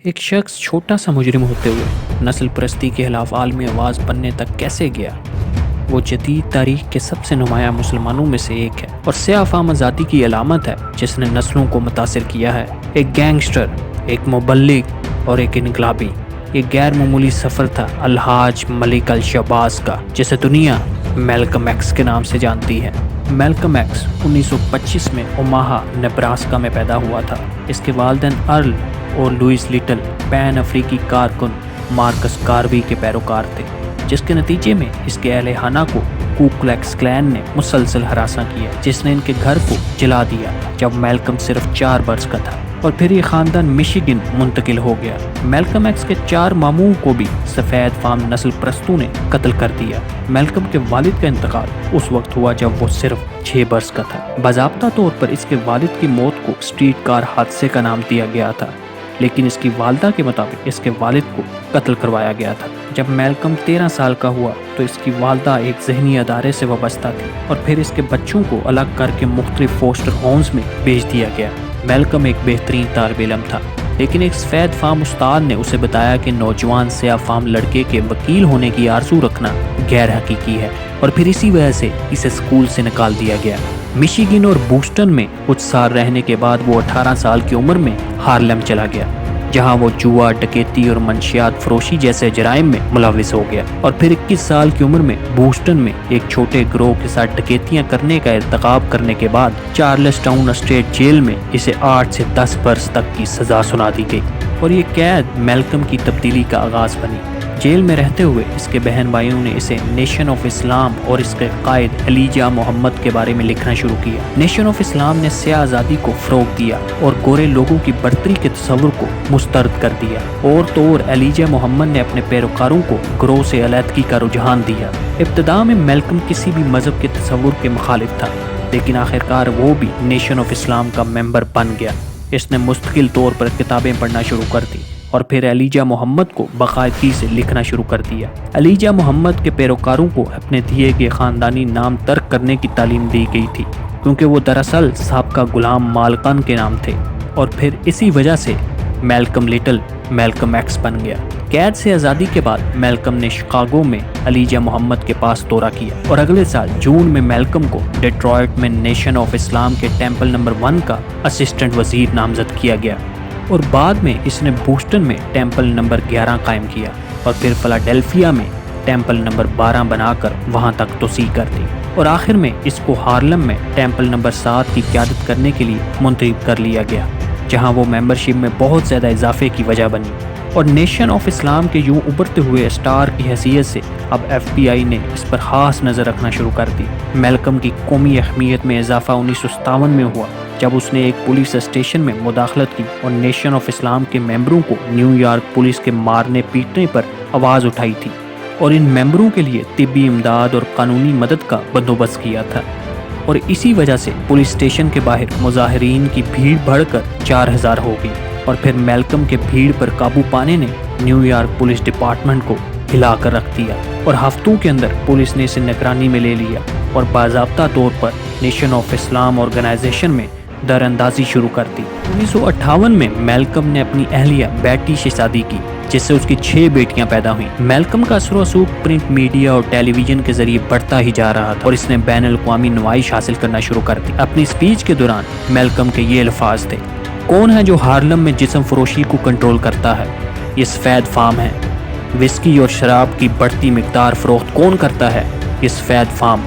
ایک شخص چھوٹا سا مجرم ہوتے ہوئے نسل پرستی کے خلاف عالمی آواز بننے تک کیسے گیا؟ وہ جدید تاریخ کے سب سے نمایاں مسلمانوں میں سے ایک ہے اور سیاہ فام آزادی کی علامت ہے جس نے نسلوں کو متاثر کیا ہے۔ ایک گینگسٹر، ایک مبلغ اور ایک انقلابی۔ یہ غیر معمولی سفر تھا الحاج ملک الشعباز کا، جسے دنیا میلکم ایکس کے نام سے جانتی ہے۔ میلکم ایکس 1925 میں اوماہا، نیبراسکا میں پیدا ہوا تھا۔ اس کے والدین ارل اور لوئس لٹل پین افریقی کارکن مارکس گاروی کے پیروکار تھے، جس کے نتیجے میں اس کے اہل خانہ کو کو کلیکس کلین نے مسلسل ہراساں کیا، جس نے ان کے گھر کو جلا دیا جب میلکم صرف 4 برس کا تھا، اور پھر یہ خاندان مشیگن منتقل ہو گیا۔ میلکم ایکس کے 4 ماموں کو بھی سفید فام نسل پرستوں نے قتل کر دیا۔ میلکم کے والد کا انتقال اس وقت ہوا جب وہ صرف 6 برس کا تھا۔ باضابطہ طور پر اس کے والد کی موت کو اسٹریٹ کار حادثے کا نام دیا گیا تھا، لیکن اس کی والدہ کے مطابق اس کے والد کو قتل کروایا گیا تھا۔ جب میلکم 13 سال کا ہوا تو اس کی والدہ ایک ذہنی ادارے سے وابستہ تھی، اور پھر اس کے بچوں کو الگ کر کے مختلف فوسٹر ہومز میں بھیج دیا گیا۔ میلکم ایک بہترین طالب علم تھا، لیکن ایک سفید فام استاد نے اسے بتایا کہ نوجوان سیاہ فام لڑکے کے وکیل ہونے کی آرزو رکھنا غیر حقیقی ہے، اور پھر اسی وجہ سے اسے اسکول سے نکال دیا گیا۔ مشیگن اور بوسٹن میں کچھ سال رہنے کے بعد وہ 18 سال کی عمر میں ہارلم چلا گیا، جہاں وہ جوا، ڈکیتی اور منشیات فروشی جیسے جرائم میں ملوث ہو گیا، اور پھر 21 سال کی عمر میں بوسٹن میں ایک چھوٹے گروہ کے ساتھ ڈکیتیاں کرنے کا ارتکاب کرنے کے بعد چارلس ٹاؤن اسٹیٹ جیل میں اسے 8 سے 10 برس تک کی سزا سنا دی گئی، اور یہ قید میلکم کی تبدیلی کا آغاز بنی۔ جیل میں رہتے ہوئے اس کے بہن بھائیوں نے اسے نیشن آف اسلام اور اس کے قائد ایلیجا محمد کے بارے میں لکھنا شروع کیا۔ نیشن آف اسلام نے سیاہ آزادی کو فروغ دیا اور گورے لوگوں کی برتری کے تصور کو مسترد کر دیا، اور تو اور ایلیجا محمد نے اپنے پیروکاروں کو گروہ سے علیحدگی کا رجحان دیا۔ ابتدا میں میلکم کسی بھی مذہب کے تصور کے مخالف تھا، لیکن آخرکار وہ بھی نیشن آف اسلام کا ممبر بن گیا۔ اس نے مستقل طور پر کتابیں پڑھنا شروع کر دی اور پھر ایلیجا محمد کو باقاعدگی سے لکھنا شروع کر دیا۔ ایلیجا محمد کے پیروکاروں کو اپنے دیے گئے خاندانی نام ترک کرنے کی تعلیم دی گئی تھی، کیونکہ وہ دراصل سابقہ غلام مالکان کے نام تھے، اور پھر اسی وجہ سے میلکم لٹل میلکم ایکس بن گیا۔ قید سے آزادی کے بعد میلکم نے شکاگو میں ایلیجا محمد کے پاس دورہ کیا، اور اگلے سال جون میں میلکم کو ڈیٹرائٹ میں نیشن آف اسلام کے ٹیمپل نمبر 1 کا اسسٹنٹ وزیر نامزد کیا گیا، اور بعد میں اس نے بوسٹن میں ٹیمپل نمبر 11 قائم کیا، اور پھر فلاڈیلفیا میں ٹیمپل نمبر 12 بنا کر وہاں تک توسیع کر دی، اور آخر میں اس کو ہارلم میں ٹیمپل نمبر 7 کی قیادت کرنے کے لیے منتخب کر لیا گیا، جہاں وہ ممبرشپ میں بہت زیادہ اضافے کی وجہ بنی، اور نیشن آف اسلام کے یوں ابھرتے ہوئے اسٹار کی حیثیت سے اب FBI نے اس پر خاص نظر رکھنا شروع کر دی۔ میلکم کی قومی اہمیت میں اضافہ 1957 میں ہوا، جب اس نے ایک پولیس اسٹیشن میں مداخلت کی اور نیشن آف اسلام کے ممبروں کو نیو یارک پولیس کے مارنے پیٹنے پر آواز اٹھائی تھی، اور ان ممبروں کے لیے طبی امداد اور قانونی مدد کا بندوبست کیا تھا، اور اسی وجہ سے پولیس اسٹیشن کے باہر مظاہرین کی بھیڑ بڑھ کر 4000 ہو گئی، اور پھر میلکم کے بھیڑ پر قابو پانے نے نیو یارک پولیس ڈپارٹمنٹ کو ہلا کر رکھ دیا، اور ہفتوں کے اندر پولیس نے اسے نگرانی میں لے لیا اور باضابطہ طور پر نیشن آف اسلام آرگنائزیشن میں در اندازی شروع کر دی۔ 1958 میں میلکم نے اپنی اہلیہ بیٹی سے شادی کی، جس سے اس کی 6 بیٹیاں پیدا ہوئیں۔ میلکم کا اثر و رسوخ پرنٹ میڈیا اور ٹیلی ویژن کے ذریعے بڑھتا ہی جا رہا تھا، اور اس نے بین الاقوامی نمائش حاصل کرنا شروع کر دی۔ اپنی سپیچ کے دوران میلکم کے یہ الفاظ تھے: کون ہے جو ہارلم میں جسم فروشی کو کنٹرول کرتا ہے؟ یہ سفید فام ہے۔ وسکی اور شراب کی بڑھتی مقدار فروخت کون کرتا ہے؟ یہ سفید فام۔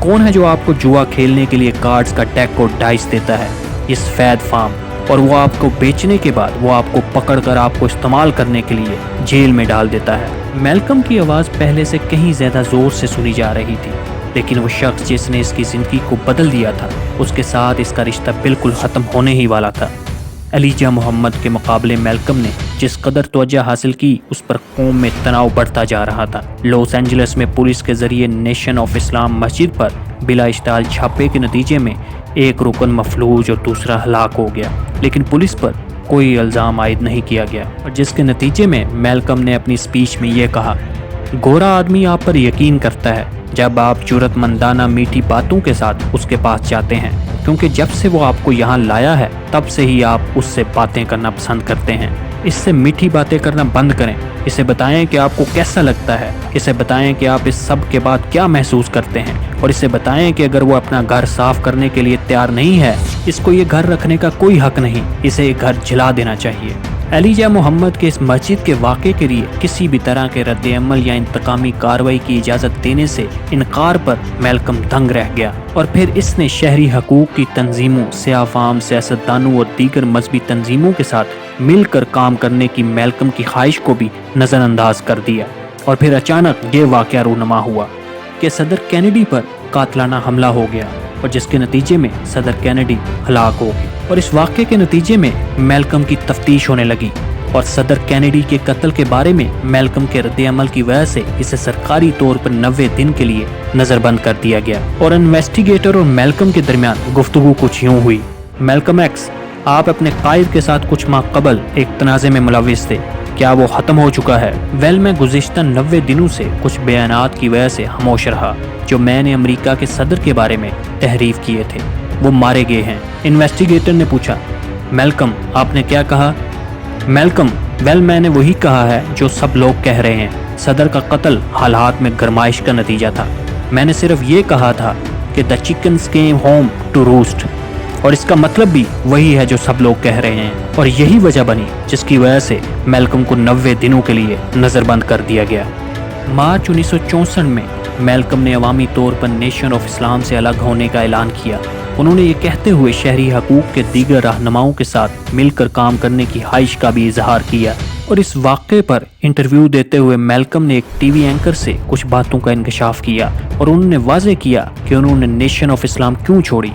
کون ہے جو آپ کو جوا کھیلنے کے لیے کارڈز کا ڈیک اور ڈائس دیتا ہے؟ یہ سفید فام۔ اور وہ آپ کو بیچنے کے بعد وہ آپ کو پکڑ کر آپ کو استعمال کرنے کے لیے جیل میں ڈال دیتا ہے۔ میلکم کی آواز پہلے سے کہیں زیادہ زور سے سنی جا رہی تھی، لیکن وہ شخص جس نے اس کی زندگی کو بدل دیا تھا، اس کے ساتھ اس کا رشتہ بالکل ختم ہونے ہی والا تھا۔ ایلیجا محمد کے مقابلے میلکم نے جس قدر توجہ حاصل کی، اس پر قوم میں تناؤ بڑھتا جا رہا تھا۔ لاس اینجلس میں پولیس کے ذریعے نیشن آف اسلام مسجد پر بلا اشتعال چھاپے کے نتیجے میں ایک رکن مفلوج اور دوسرا ہلاک ہو گیا، لیکن پولیس پر کوئی الزام عائد نہیں کیا گیا، اور جس کے نتیجے میں میلکم نے اپنی سپیچ میں یہ کہا: گورا آدمی آپ پر یقین کرتا ہے جب آپ جرأت مندانہ میٹھی باتوں کے ساتھ اس کے پاس جاتے ہیں، کیونکہ جب سے وہ آپ کو یہاں لایا ہے تب سے ہی آپ اس سے باتیں کرنا پسند کرتے ہیں۔ اس سے میٹھی باتیں کرنا بند کریں، اسے بتائیں کہ آپ کو کیسا لگتا ہے، اسے بتائیں کہ آپ اس سب کے بعد کیا محسوس کرتے ہیں، اور اسے بتائیں کہ اگر وہ اپنا گھر صاف کرنے کے لیے تیار نہیں ہے، اس کو یہ گھر رکھنے کا کوئی حق نہیں، اسے یہ گھر جلا دینا چاہیے۔ ایلیجا محمد کے اس مسجد کے واقعے کے لیے کسی بھی طرح کے رد عمل یا انتقامی کارروائی کی اجازت دینے سے انکار پر میلکم دنگ رہ گیا، اور پھر اس نے شہری حقوق کی تنظیموں، سیاہ فام سیاستدانوں اور دیگر مذہبی تنظیموں کے ساتھ مل کر کام کرنے کی میلکم کی خواہش کو بھی نظر انداز کر دیا۔ اور پھر اچانک یہ واقعہ رونما ہوا کہ صدر کینیڈی پر قاتلانہ حملہ ہو گیا، اور جس کے نتیجے میں صدر کینیڈی ہلاک ہو گئے، اور اس واقعے کے نتیجے میں میلکم کی تفتیش ہونے لگی، اور صدر کینیڈی کے قتل کے بارے میں میلکم کے رد عمل کی وجہ سے اسے سرکاری طور پر 90 دن کے لیے نظر بند کر دیا گیا، اور انویسٹیگیٹر اور میلکم کے درمیان گفتگو کچھ یوں ہوئی: میلکم ایکس، آپ اپنے قائد کے ساتھ کچھ ماہ قبل ایک تنازع میں ملوث تھے، کیا وہ ختم ہو چکا ہے؟ میں گزشتہ 90 دنوں سے کچھ بیانات کی وجہ سے خاموش رہا جو میں نے امریکہ کے صدر کے بارے میں تحریف کیے تھے، وہ مارے گئے ہیں۔ انویسٹیگیٹر نے پوچھا: میلکم، آپ نے کیا کہا؟ میلکم: میں نے وہی کہا ہے جو سب لوگ کہہ رہے ہیں، صدر کا قتل حالات میں گرمائش کا نتیجہ تھا۔ میں نے صرف یہ کہا تھا کہ the chickens came home to roost، اور اس کا مطلب بھی وہی ہے جو سب لوگ کہہ رہے ہیں، اور یہی وجہ بنی جس کی وجہ سے میلکم کو 90 دنوں کے لیے نظر بند کر دیا گیا۔ مارچ 1964 میں میلکم نے عوامی طور پر نیشن آف اسلام سے الگ ہونے کا اعلان کیا۔ انہوں نے یہ کہتے ہوئے شہری حقوق کے دیگر رہنماؤں کے ساتھ مل کر کام کرنے کی خواہش کا بھی اظہار کیا، اور اس واقعے پر انٹرویو دیتے ہوئے میلکم نے ایک ٹی وی اینکر سے کچھ باتوں کا انکشاف کیا، اور انہوں نے واضح کیا کہ انہوں نے نیشن آف اسلام کیوں چھوڑی۔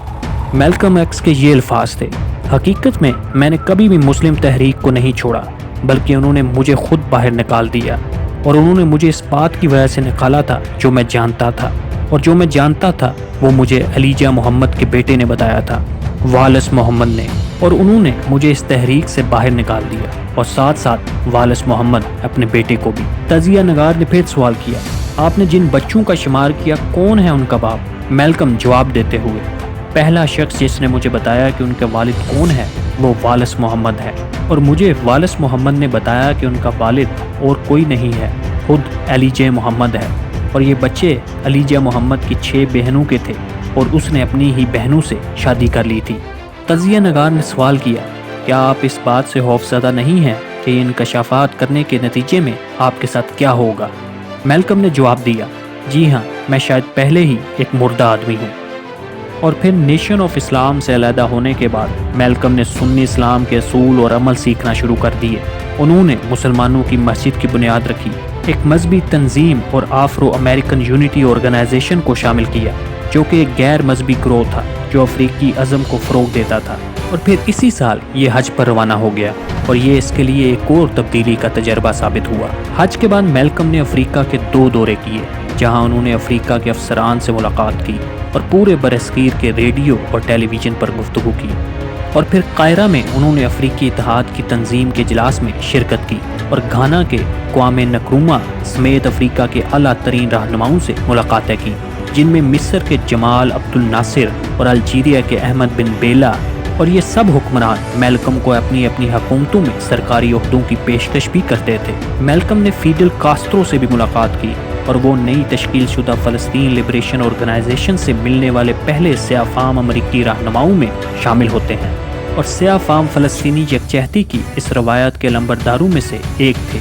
میلکم ایکس کے یہ الفاظ تھے: حقیقت میں نے کبھی بھی مسلم تحریک کو نہیں چھوڑا، بلکہ انہوں نے مجھے خود باہر نکال دیا، اور انہوں نے مجھے اس بات کی وجہ سے نکالا تھا جو میں جانتا تھا، اور جو میں جانتا تھا وہ مجھے ایلیجا محمد کے بیٹے نے بتایا تھا، والس محمد نے، اور انہوں نے مجھے اس تحریک سے باہر نکال دیا، اور ساتھ ساتھ والس محمد اپنے بیٹے کو بھی۔ تجزیہ نگار نے پھر سوال کیا: آپ نے جن بچوں کا شمار کیا کون ہے ان کا باپ؟ میلکم جواب دیتے ہوئے: پہلا شخص جس نے مجھے بتایا کہ ان کے والد کون ہے وہ والس محمد ہے، اور مجھے والس محمد نے بتایا کہ ان کا والد اور کوئی نہیں ہے، خود ایلیجا محمد ہے، اور یہ بچے ایلیجا محمد کی 6 بہنوں کے تھے، اور اس نے اپنی ہی بہنوں سے شادی کر لی تھی۔ تجزیہ نگار نے سوال کیا: کیا آپ اس بات سے خوفزدہ نہیں ہیں کہ یہ انکشافات کرنے کے نتیجے میں آپ کے ساتھ کیا ہوگا؟ میلکم نے جواب دیا: جی ہاں، میں شاید پہلے ہی ایک مردہ آدمی ہوں۔ اور پھر نیشن آف اسلام سے علیحدہ ہونے کے بعد میلکم نے سنی اسلام کے اصول اور عمل سیکھنا شروع کر دیے۔ انہوں نے مسلمانوں کی مسجد کی بنیاد رکھی، ایک مذہبی تنظیم اور آفرو امریکن یونٹی آرگنائزیشن کو شامل کیا، جو کہ ایک غیر مذہبی گروہ تھا جو افریقی عزم کو فروغ دیتا تھا۔ اور پھر اسی سال یہ حج پر روانہ ہو گیا، اور یہ اس کے لیے ایک اور تبدیلی کا تجربہ ثابت ہوا۔ حج کے بعد میلکم نے افریقہ کے 2 دورے کیے، جہاں انہوں نے افریقہ کے افسران سے ملاقات کی اور پورے برصغیر کے ریڈیو اور ٹیلی ویژن پر گفتگو کی، اور پھر قاہرہ میں انہوں نے افریقی اتحاد کی تنظیم کے اجلاس میں شرکت کی، اور گھانا کے قوام نکرومہ سمیت افریقہ کے اعلیٰ ترین رہنماؤں سے ملاقاتیں کی، جن میں مصر کے جمال عبد الناصر اور الجیریا کے احمد بن بیلا، اور یہ سب حکمران میلکم کو اپنی اپنی حکومتوں میں سرکاری عہدوں کی پیشکش بھی کرتے تھے۔ میلکم نے فیڈل کاسترو سے بھی ملاقات کی، اور وہ نئی تشکیل شدہ فلسطین لبریشن آرگنائزیشن سے ملنے والے پہلے سیاہ فام امریکی رہنماؤں میں شامل ہوتے ہیں، اور سیاہ فام فلسطینی یکجہتی کی اس روایت کے لمبرداروں میں سے ایک تھے،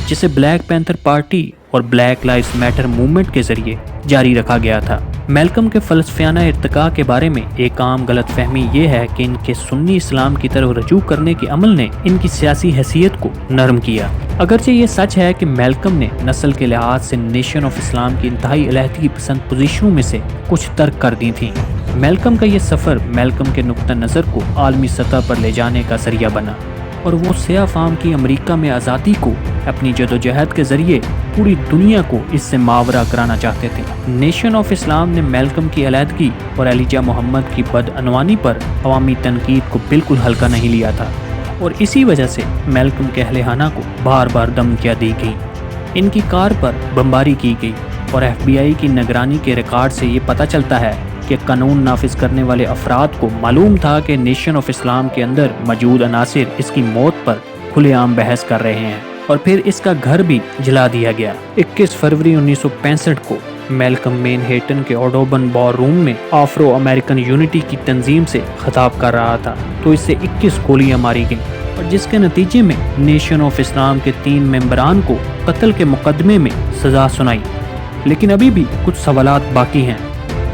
جسے بلیک پینتھر پارٹی اور بلیک لائیوز میٹر موومنٹ کے ذریعے جاری رکھا گیا تھا۔ میلکم کے فلسفیانہ ارتقاء کے بارے میں ایک عام غلط فہمی یہ ہے کہ ان کے سنی اسلام کی طرف رجوع کرنے کے عمل نے ان کی سیاسی حیثیت کو نرم کیا۔ اگرچہ یہ سچ ہے کہ میلکم نے نسل کے لحاظ سے نیشن آف اسلام کی انتہائی علیحدگی پسند پوزیشنوں میں سے کچھ ترک کر دی تھیں، میلکم کا یہ سفر میلکم کے نقطہ نظر کو عالمی سطح پر لے جانے کا ذریعہ بنا، اور وہ سیاہ فام کی امریکہ میں آزادی کو اپنی جدوجہد کے ذریعے پوری دنیا کو اس سے ماورا کرانا چاہتے تھے۔ نیشن آف اسلام نے میلکم کی علیحدگی اور ایلیجا محمد کی بدعنوانی پر عوامی تنقید کو بالکل ہلکا نہیں لیا تھا، اور اسی وجہ سے میلکم کے اہل خانہ کو بار بار دھمکیاں دی گئیں، ان کی کار پر بمباری کی گئی، اور ایف بی آئی کی نگرانی کے ریکارڈ سے یہ پتہ چلتا ہے کہ قانون نافذ کرنے والے افراد کو معلوم تھا کہ نیشن آف اسلام کے اندر موجود عناصر اس کی موت پر کھلے عام بحث کر رہے ہیں، اور پھر اس کا گھر بھی جلا دیا گیا۔ 21 فروری 1965 کو میلکم مین ہیٹن کے اوڈوبن بار روم میں آفرو امریکن یونٹی کی تنظیم سے خطاب کر رہا تھا تو اس سے 21 گولیاں ماری گئیں، اور جس کے نتیجے میں نیشن آف اسلام کے 3 ممبران کو قتل کے مقدمے میں سزا سنائی۔ لیکن ابھی بھی کچھ سوالات باقی ہیں۔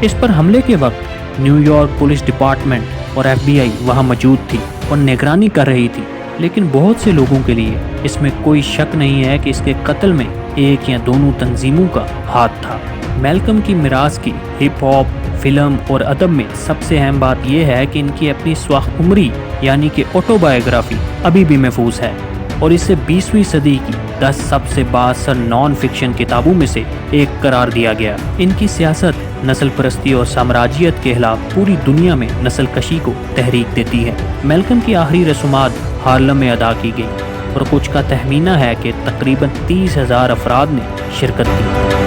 اس پر حملے کے وقت نیو یارک پولیس ڈپارٹمنٹ اور FBI وہاں موجود تھی اور نگرانی کر رہی تھی، لیکن بہت سے لوگوں کے لیے اس میں کوئی شک نہیں ہے کہ اس کے قتل میں ایک یا دونوں تنظیموں کا ہاتھ تھا۔ میلکم کی میراث کی ہپ ہاپ، فلم اور ادب میں سب سے اہم بات یہ ہے کہ ان کی اپنی سوانح عمری یعنی کہ آٹوبایوگرافی ابھی بھی محفوظ ہے، اور اسے 20ویں صدی کی 10 سب سے بااثر نان فکشن کتابوں میں سے ایک قرار دیا گیا۔ ان کی سیاست نسل پرستی اور سامراجیت کے خلاف پوری دنیا میں نسل کشی کو تحریک دیتی ہے۔ میلکم کی آخری رسومات ہارلم میں ادا کی گئی، اور کچھ کا تخمینہ ہے کہ تقریباً 30,000 افراد نے شرکت کی۔